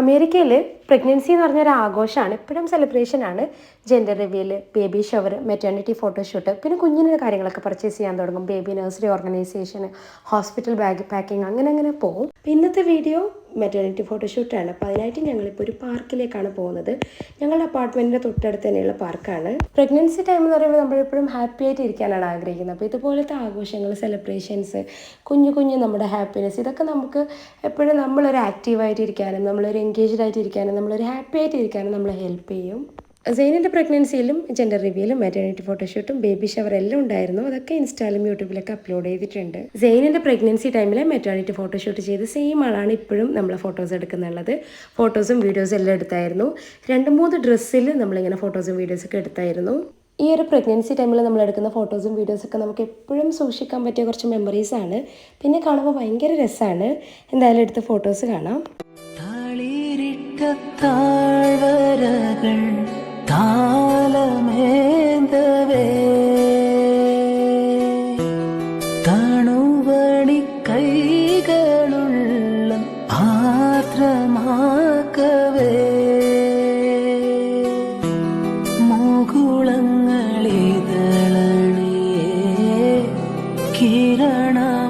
അമേരിക്കയിൽ പ്രഗ്നൻസി എന്ന് പറഞ്ഞൊരു ആഘോഷമാണ്, എപ്പോഴും സെലിബ്രേഷനാണ്. Gender reveal, baby shower, maternity photoshoot, പിന്നെ കുഞ്ഞിൻ്റെ കാര്യങ്ങളൊക്കെ പർച്ചേസ് ചെയ്യാൻ തുടങ്ങും. Baby nursery organisation, hospital bag packing, അങ്ങനെ പോകും. ഇന്നത്തെ വീഡിയോ മെറ്റേണിറ്റി ഫോട്ടോഷൂട്ടാണ്. അപ്പോൾ അതിനായിട്ട് ഞങ്ങളിപ്പോൾ ഒരു പാർക്കിലേക്കാണ് പോകുന്നത്. ഞങ്ങളുടെ അപ്പാർട്ട്മെൻറ്റിൻ്റെ തൊട്ടടുത്ത് തന്നെയുള്ള പാർക്കാണ്. പ്രഗ്നൻസി ടൈം എന്ന് പറയുമ്പോൾ നമ്മളെപ്പോഴും ഹാപ്പി ആയിട്ട് ഇരിക്കാനാണ് ആഗ്രഹിക്കുന്നത്. അപ്പോൾ ഇതുപോലത്തെ ആഘോഷങ്ങൾ, സെലിബ്രേഷൻസ്, കുഞ്ഞു നമ്മുടെ ഹാപ്പിനെസ്, ഇതൊക്കെ നമുക്ക് എപ്പോഴും നമ്മളൊരു ആക്റ്റീവായിട്ട് ഇരിക്കാനും നമ്മളൊരു എൻഗേജ്ഡ് ആയിട്ട് ഇരിക്കാനും നമ്മളൊരു ഹാപ്പി ആയിട്ട് ഇരിക്കാനും നമ്മളെ ഹെൽപ്പ് ചെയ്യും. സെയിനിൻ്റെ പ്രഗ്നൻസിയിലും ജെൻഡർ റിവ്യൂലും മെറ്റേണിറ്റി ഫോട്ടോഷൂട്ടും ബേബി ഷവർ എല്ലാം ഉണ്ടായിരുന്നു. അതൊക്കെ ഇൻസ്റ്റാലും യൂട്യൂബിലൊക്കെ അപ്ലോഡ് ചെയ്തിട്ടുണ്ട്. സെയിനിൻ്റെ പ്രഗ്നൻസി ടൈമിൽ മെറ്റേണിറ്റി ഫോട്ടോഷൂട്ട് ചെയ്ത് സെയിം ആളാണ് ഇപ്പോഴും നമ്മൾ ഫോട്ടോസ് എടുക്കുന്നുള്ളത്. ഫോട്ടോസും വീഡിയോസും എല്ലാം എടുത്തായിരുന്നു. 2-3 ഡ്രസ്സിൽ നമ്മളിങ്ങനെ ഫോട്ടോസും വീഡിയോസൊക്കെ എടുത്തായിരുന്നു. ഈ ഒരു പ്രഗ്നൻസി ടൈമിൽ നമ്മൾ എടുക്കുന്ന ഫോട്ടോസും വീഡിയോസൊക്കെ നമുക്ക് എപ്പോഴും സൂക്ഷിക്കാൻ പറ്റിയ കുറച്ച് മെമ്മറീസാണ്. പിന്നെ കാണുമ്പോൾ ഭയങ്കര രസമാണ്. എന്തായാലും എടുത്ത ഫോട്ടോസ് കാണാം. താലമേന്തവേ തണുവണി കൈകളുള്ള ആർദ്രമാക്കവേ മുകുളങ്ങളിതളണിയേ കിരണമക്കതി